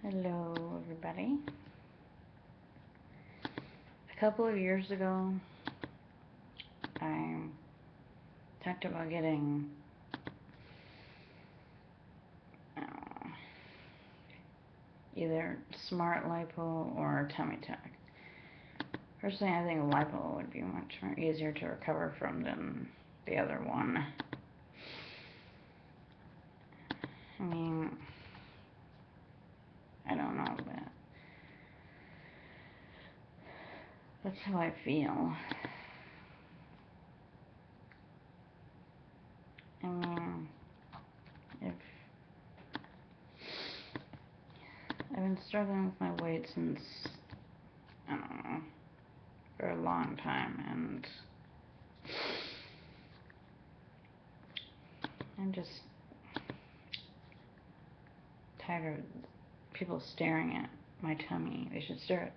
Hello, everybody. A couple of years ago, I talked about getting uh, either smart lipo or tummy tuck. Personally, I think lipo would be much more easier to recover from than the other one. I mean, I don't know, but that's how I feel. I mean, if I've been struggling with my weight since, I don't know, for a long time, and I'm just tired of people staring at my tummy. They should stare at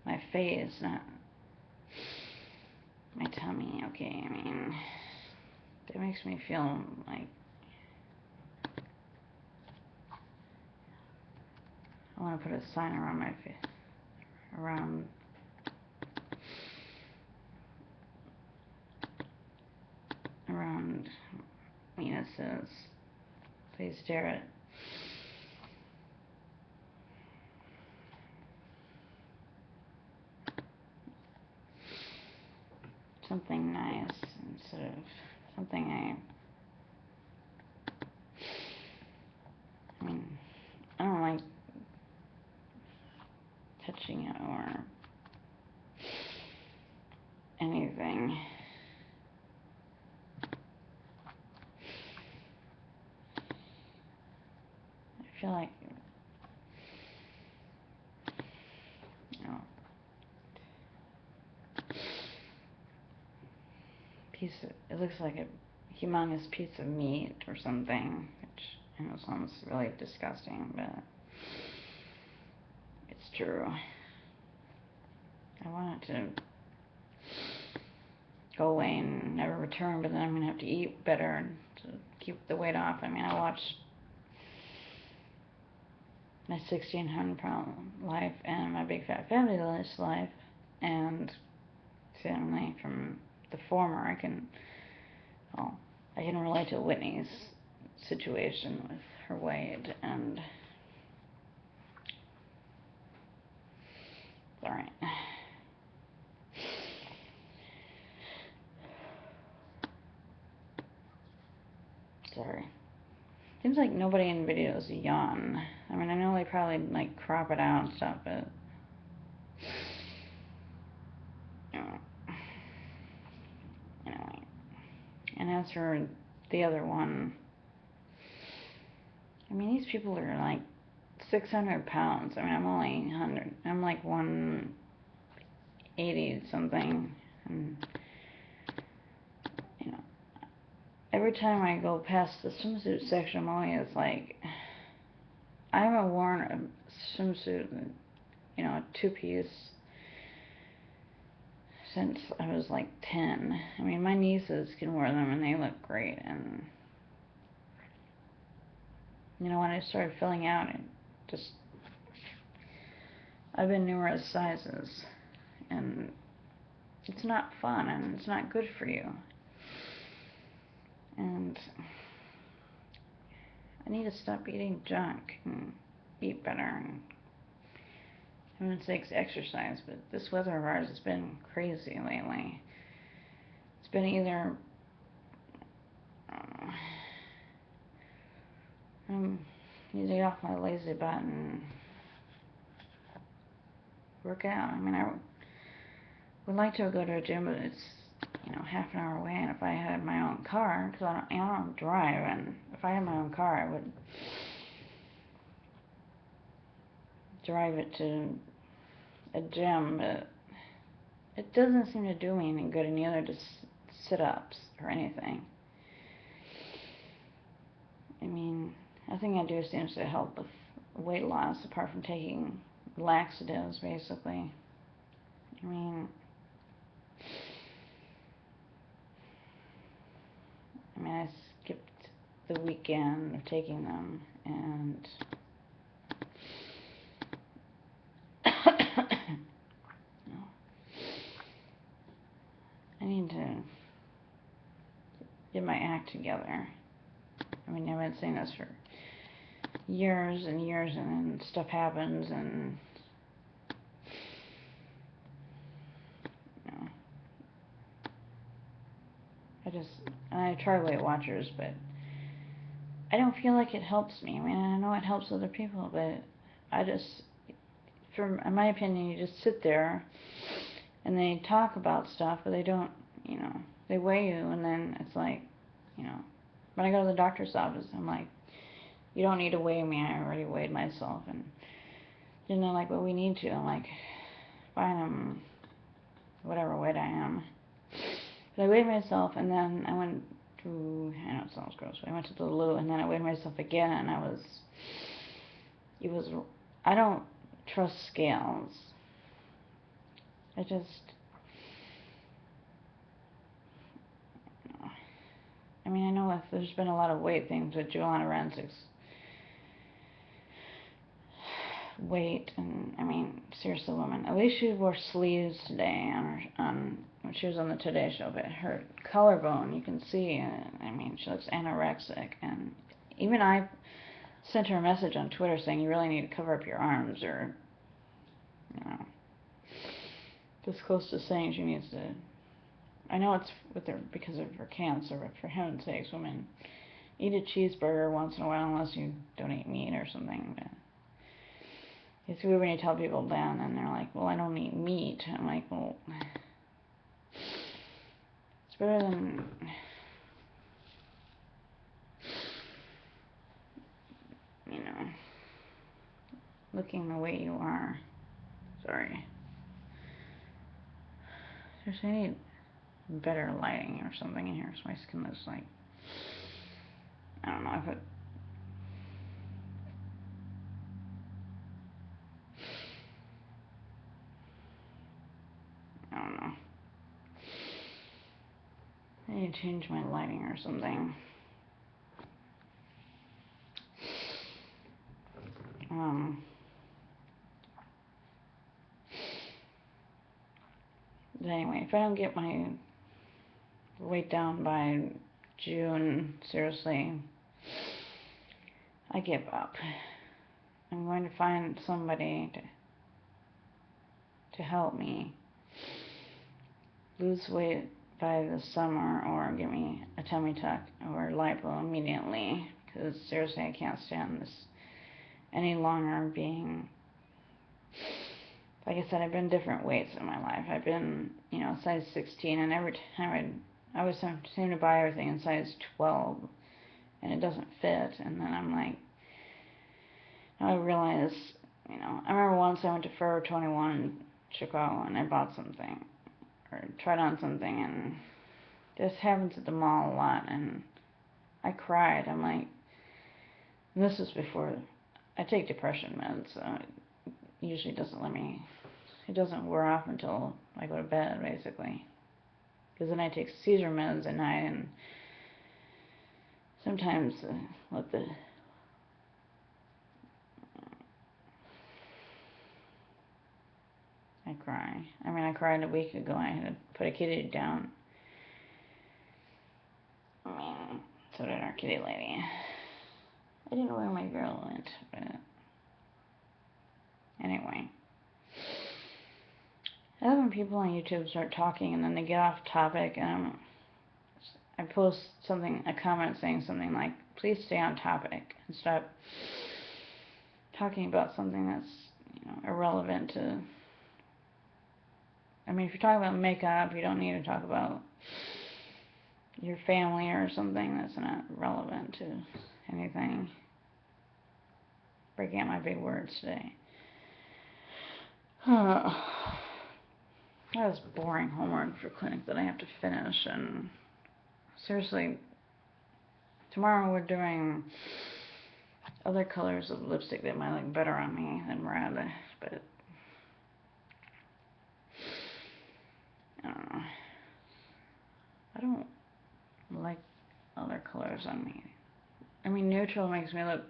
my face, not my tummy. Okay, I mean, that makes me feel like I want to put a sign around my face, around me that says, please stare at something nice instead of something I mean, I don't like touching it or anything. I feel like, you know, it looks like a humongous piece of meat or something, which I know sounds really disgusting, but it's true. I want it to go away and never return, but then I'm going to have to eat better to keep the weight off. I mean, I watched my 1,600-pound life and my big fat fabulous life, and certainly from the former, I can relate to Whitney's situation with her weight, and it's alright. Sorry. Seems like nobody in videos yawn. I mean, I know they probably like crop it out and stuff, but you know, anyway. And as for the other one, I mean, these people are like 600 pounds. I mean, I'm only 100. I'm like 180 something, and you know, every time I go past the swimsuit section, I'm always like, I haven't worn a swimsuit, you know, a two-piece since I was like 10. I mean, my nieces can wear them and they look great. And, you know, when I started filling out, I've been numerous sizes. And it's not fun and it's not good for you. And I need to stop eating junk and eat better. And everyone takes exercise, but this weather of ours has been crazy lately. It's been either I'm need to get off my lazy butt and work out. I mean, I would like to go to a gym, but it's, you know, half an hour away. And if I had my own car, because I don't drive, and if I had my own car, I would drive it to a gym, but it doesn't seem to do me any good, any other just sit-ups or anything. I mean, nothing I do seems to help with weight loss apart from taking laxatives, basically. I mean, I skipped the weekend of taking them, and my act together. I mean, I've been saying this for years and years, and then stuff happens, and you know, I try Weight Watchers, but I don't feel like it helps me. I mean, I know it helps other people, but in my opinion, you just sit there and they talk about stuff, but they don't, they weigh you, and then it's like, when I go to the doctor's office, I'm like, you don't need to weigh me, I already weighed myself, and then they're like, well, we need to. I'm like, fine, I'm whatever weight I am. But I weighed myself, and then I went to, I know it sounds gross, but I went to the loo, and then I weighed myself again, and I don't trust scales. I mean, I know if there's been a lot of weight things with Joanna Rancic's weight, and I mean, seriously, woman, at least she wore sleeves today when she was on the Today Show, but her collarbone, you can see, I mean, she looks anorexic, and even I sent her a message on Twitter saying you really need to cover up your arms, or, this close to saying she needs to. I know it's because of her cancer, but for heaven's sakes, women, eat a cheeseburger once in a while unless you don't eat meat or something. But it's weird when you tell people that, and they're like, well, I don't eat meat. I'm like, well, it's better than, looking the way you are. Sorry. Seriously, I need better lighting or something in here, so my skin looks like, I don't know, I don't know. I need to change my lighting or something. But anyway, if I don't get my weight down by June, seriously, I give up. I'm going to find somebody to help me lose weight by the summer, or give me a tummy tuck or lipo immediately, because seriously, I can't stand this any longer. Being, like I said, I've been different weights in my life. I've been, size 16, and every time I always seem to buy everything in size 12, and it doesn't fit, and then I'm like, I realize, I remember once I went to Forever 21 in Chicago, and I bought something, or tried on something, and this happens at the mall a lot, and I cried. I'm like, this is before, I take depression meds, so it usually it doesn't wear off until I go to bed, basically. Because then I take seizure meds at night, and sometimes I cry. I mean, I cried a week ago, and I had to put a kitty down. I mean, so did our kitty lady. I didn't know where my girl went, but anyway. I love when people on YouTube start talking and then they get off topic, and I post a comment saying something like, please stay on topic and stop talking about something that's, irrelevant to. I mean, if you're talking about makeup, you don't need to talk about your family or something that's not relevant to anything. Breaking out my big words today. That was boring homework for clinic that I have to finish, and seriously, tomorrow we're doing other colors of lipstick that might look better on me than red, but I don't know. I don't like other colors on me. I mean, neutral makes me look,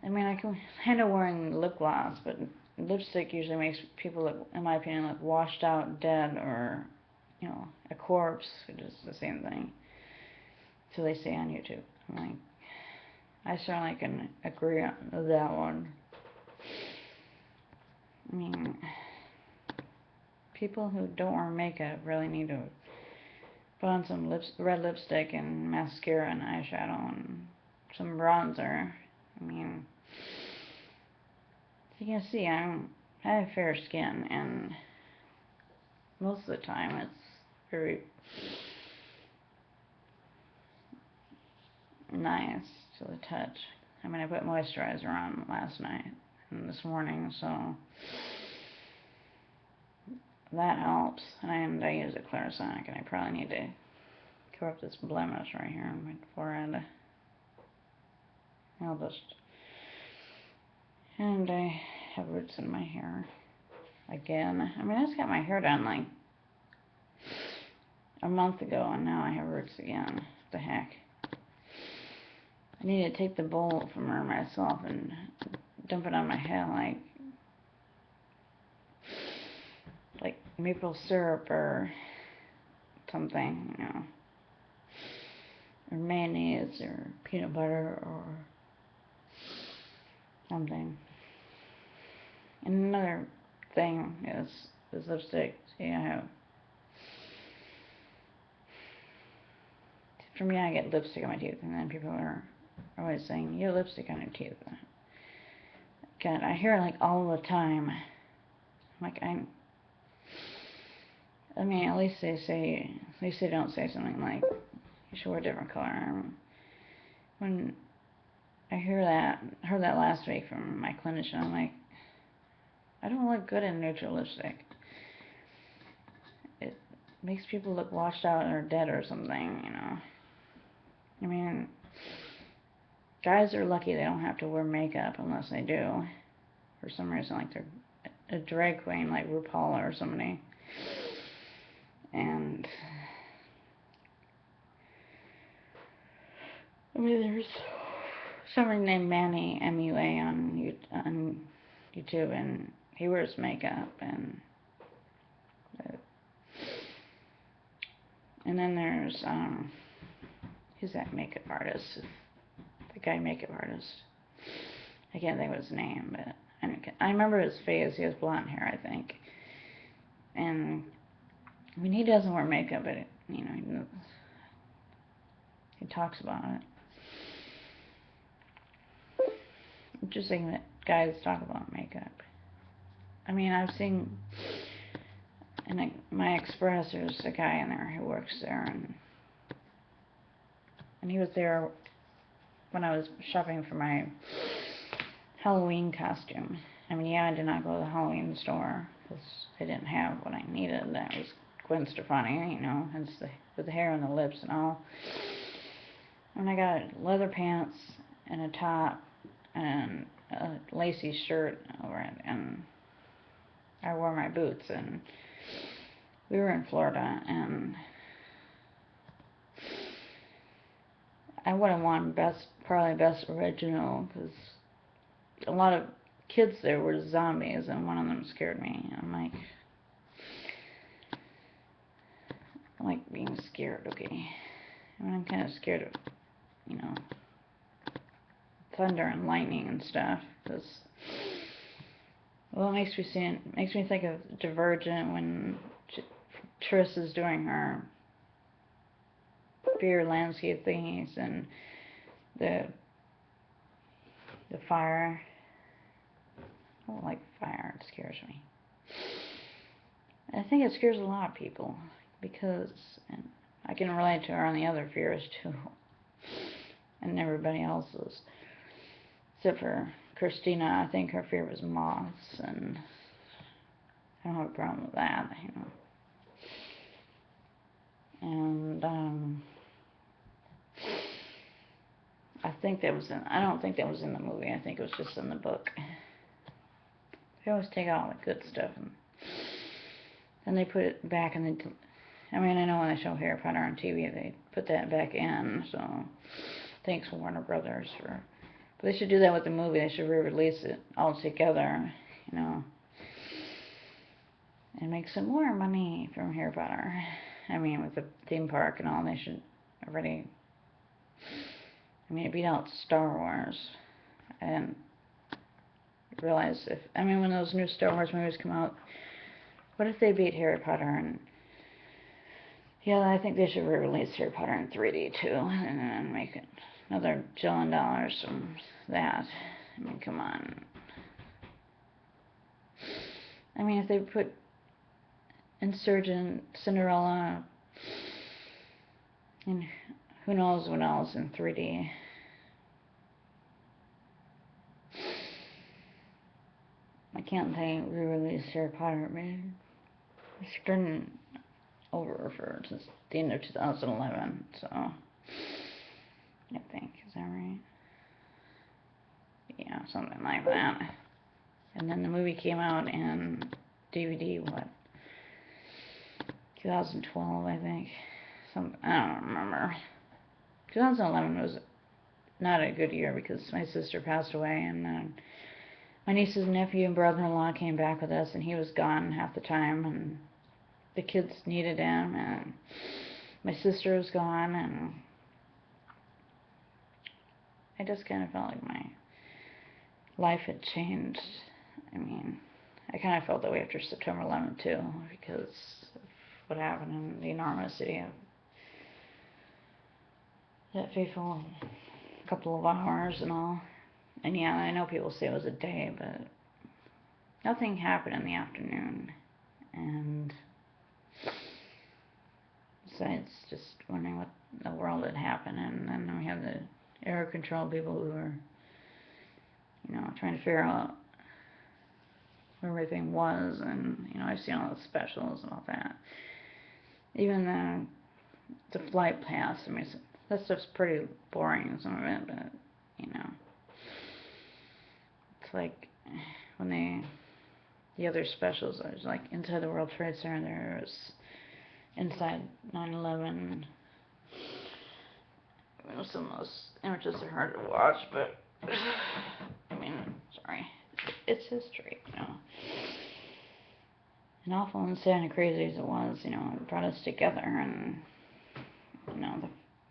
I mean, I can handle wearing lip gloss, but lipstick usually makes people look, in my opinion, look washed out, dead, or, a corpse, which is the same thing. So they say on YouTube. I'm like, I certainly can agree on that one. I mean, people who don't wear makeup really need to put on some red lipstick and mascara and eyeshadow and some bronzer. I mean, as you can see, I have fair skin, and most of the time it's very nice to the touch. I mean, I put moisturizer on last night and this morning, so that helps. And I use a Clarisonic, and I probably need to cover up this blemish right here on my forehead. And I have roots in my hair again. I mean, I just got my hair done like a month ago, and now I have roots again. What the heck? I need to take the bowl from her myself and dump it on my head like maple syrup or something, or mayonnaise or peanut butter or something. And another thing is lipstick. See, for me, I get lipstick on my teeth, and then people are always saying, you have lipstick on your teeth. God, I hear it like all the time. Like, I mean, at least they don't say something like, you should wear a different color. When I heard that last week from my clinician, I'm like, I don't look good in neutral lipstick. It makes people look washed out or dead or something, I mean, guys are lucky they don't have to wear makeup unless they do. For some reason, like they're a drag queen like RuPaul or somebody. And I mean, there's somebody named Manny MUA on YouTube, and he wears makeup, and then there's who's that makeup artist? The guy makeup artist. I can't think of his name, but I remember his face. He has blonde hair, I think. And I mean, he doesn't wear makeup, but he talks about it. Interesting that guys talk about makeup. I mean, I've seen in my Express, there's a guy in there who works there, and he was there when I was shopping for my Halloween costume. I mean, yeah, I did not go to the Halloween store because they didn't have what I needed. That was Gwen Stefani, with the hair and the lips and all. And I got leather pants and a top and a lacy shirt over it, and I wore my boots, and we were in Florida, and I would have won probably best original, because a lot of kids there were zombies, and one of them scared me. I'm like being scared, okay? I mean, I'm kind of scared of, thunder and lightning and stuff, because, well, it makes me think of Divergent when Triss is doing her fear landscape thingies, and the fire. I don't like fire. It scares me. I think it scares a lot of people, because, and I can relate to her on the other fears too, and everybody else's, except for Christina. I think her fear was moths, and I don't have a problem with that, And I don't think that was in the movie. I think it was just in the book. They always take out all the good stuff and they put it back in the. I mean, I know when they show Harry Potter on TV, they put that back in. So thanks, Warner Brothers, for. But they should do that with the movie. They should re-release it all together, and make some more money from Harry Potter. I mean, with the theme park and all, they should already. I mean, it beat out Star Wars. I didn't realize if. I mean, when those new Star Wars movies come out, what if they beat Harry Potter? And yeah, I think they should re-release Harry Potter in 3D too, and then make it another $1 billion from that. I mean, come on. I mean, if they put Insurgent, Cinderella, and who knows what else in 3D. I can't think re-release Harry Potter, man. It's been over for since the end of 2011, so I think, is that right? Yeah, something like that. And then the movie came out in DVD, what, 2012, I think. I don't remember. 2011 was not a good year because my sister passed away, and my nieces, nephew, and brother-in-law came back with us, and he was gone half the time, and the kids needed him, and my sister was gone, and I just kind of felt like my life had changed. I mean, I kind of felt that way after September 11th too, because of what happened in the enormity of that fateful couple of hours and all. And yeah, I know people say it was a day, but nothing happened in the afternoon. And besides just wondering what in the world had happened, and then we have the air control people who were, trying to figure out where everything was, and I've seen all the specials about that. Even the flight path. I mean, that stuff's pretty boring, some of it, but it's like when the other specials, there's like inside the World Trade Center, there's inside 9/11. Some of those images are hard to watch, but I mean, sorry, it's history, And awful and sad and crazy as it was, it brought us together, and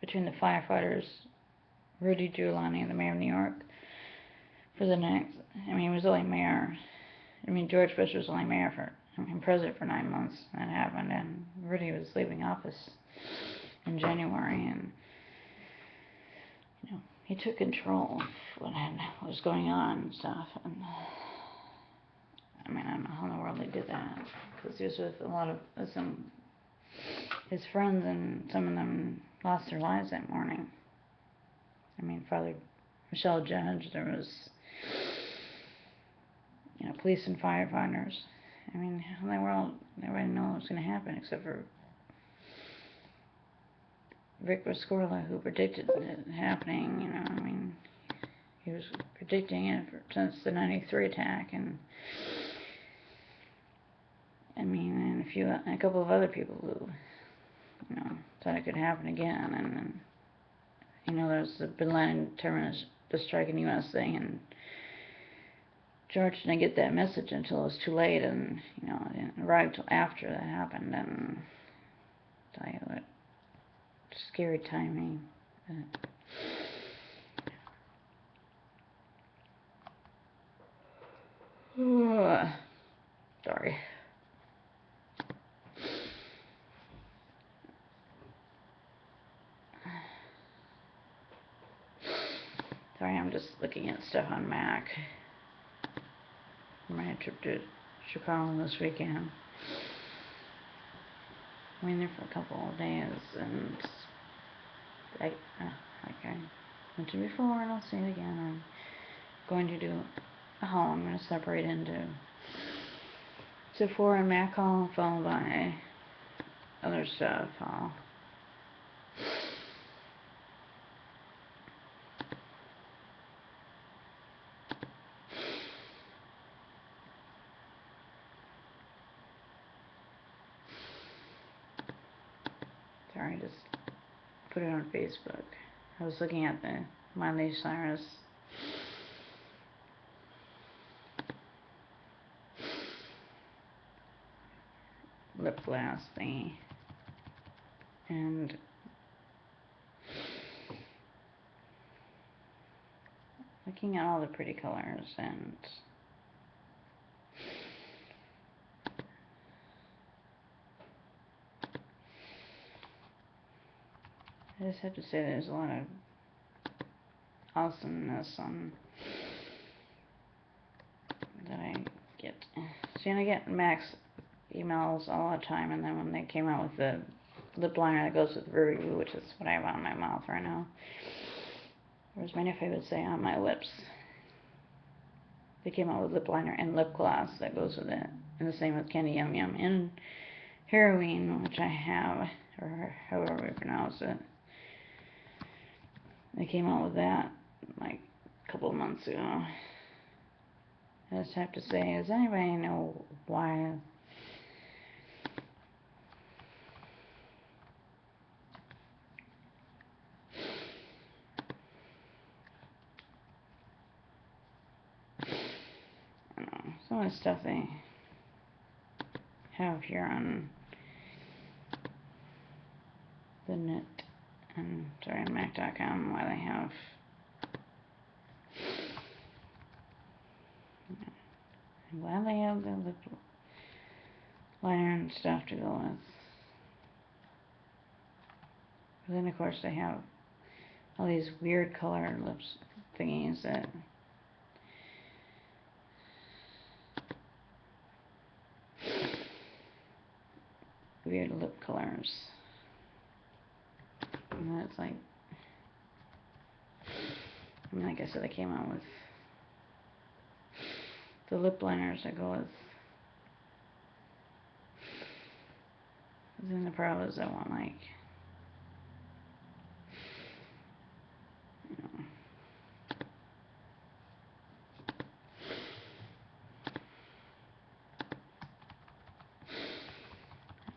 between the firefighters, Rudy Giuliani, the mayor of New York, for the next, he was only mayor. George Bush was only president for 9 months. That happened, and Rudy was leaving office in January, and he took control of what was going on and stuff. And I don't know how in the world they did that, because he was with a lot of his friends, and some of them lost their lives that morning. Father Michelle Judge, there was, police and firefighters. How in the world, everybody knew what was going to happen, except for Rick Rescorla, who predicted it happening. He was predicting it since the 93 attack, and and a couple of other people who, thought it could happen again. And then, there's the Bin Laden terrorist, the strike in the U.S. thing, and George didn't get that message until it was too late, and, it didn't arrive until after that happened, and I'll tell you what, scary timing. Sorry. Sorry, I'm just looking at stuff on Mac for my trip to Chicago this weekend. I went there for a couple of days, and like I mentioned before, and I'll say it again, I'm going to do a haul. I'm going to separate into Sephora and Mac haul, followed by other stuff haul. Sorry, I just put it on Facebook. I was looking at the Miley Cyrus lip gloss thingy. And looking at all the pretty colors, and I just have to say there's a lot of awesomeness on that I get. See, and I get Max emails all the time, and then when they came out with the lip liner that goes with Ruru, which is what I have on my mouth right now, or as my nephew would say, on my lips. They came out with lip liner and lip gloss that goes with it, and the same with Candy Yum Yum and Heroine, which I have, or however we pronounce it. They came out with that like a couple of months ago. I just have to say, does anybody know why? I don't know, some of the stuff they have here on the net, and sorry, on Mac.com, why they have I'm glad they have the lip liner and stuff to go with. But then, of course, they have all these weird color lips thingies that weird lip colors. And that's like, like I said, they came out with the lip liners that go with. Then the problem is I want like, you know,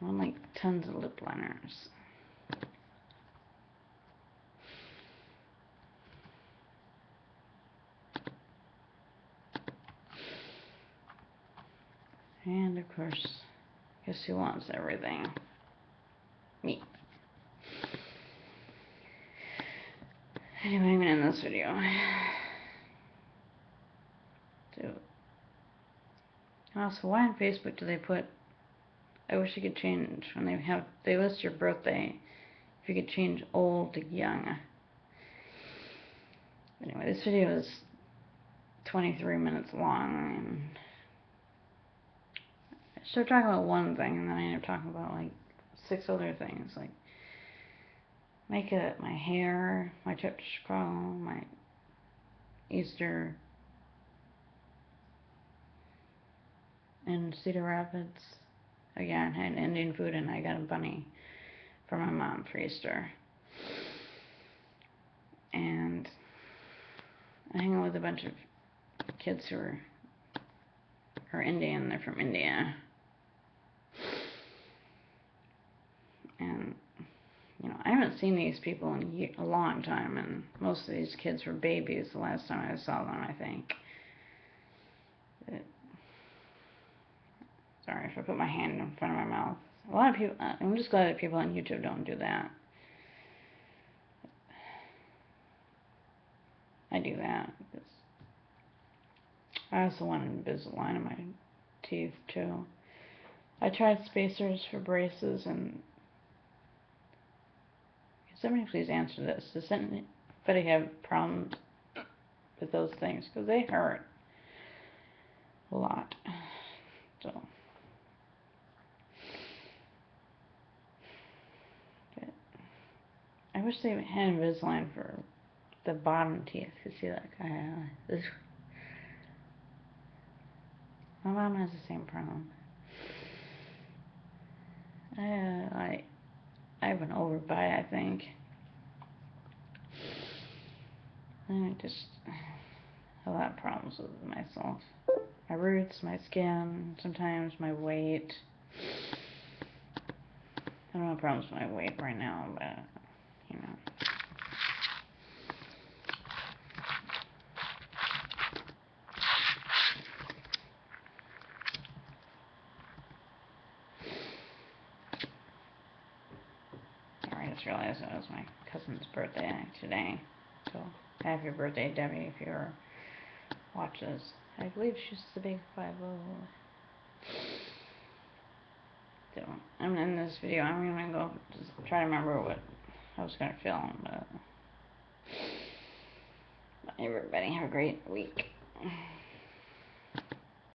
I want like tons of lip liners. And of course, guess who wants everything? Me. Anyway, I'm gonna end this video. So, also, why on Facebook do they put, I wish you could change, when they list your birthday, if you could change old to young. Anyway, this video is 23 minutes long, and I started talking about one thing, and then I ended up talking about like 6 other things, like makeup, my hair, my church prom, my Easter in Cedar Rapids. Again, I had Indian food, and I got a bunny for my mom for Easter. And I hang out with a bunch of kids who are Indian. They're from India. And, you know, I haven't seen these people in a long time, and most of these kids were babies the last time I saw them, I think. Sorry if I put my hand in front of my mouth. A lot of people, I'm just glad that people on YouTube don't do that. I do that because I also want Invisalign in my teeth too. I tried spacers for braces, and can somebody please answer this? Does anybody have problems with those things? Because they hurt a lot. So, but I wish they had Invisalign for the bottom teeth. You see that guy? My mom has the same problem. I've been overbite, I think. I just have a lot of problems with myself. My roots, my skin, sometimes my weight. I don't have problems with my weight right now, but, you know. just realized it was my cousin's birthday today. So, happy birthday, Debbie, if you watches. I believe she's the big 50. So, I'm in this video. I'm gonna go just try to remember what I was gonna film. But everybody have a great week.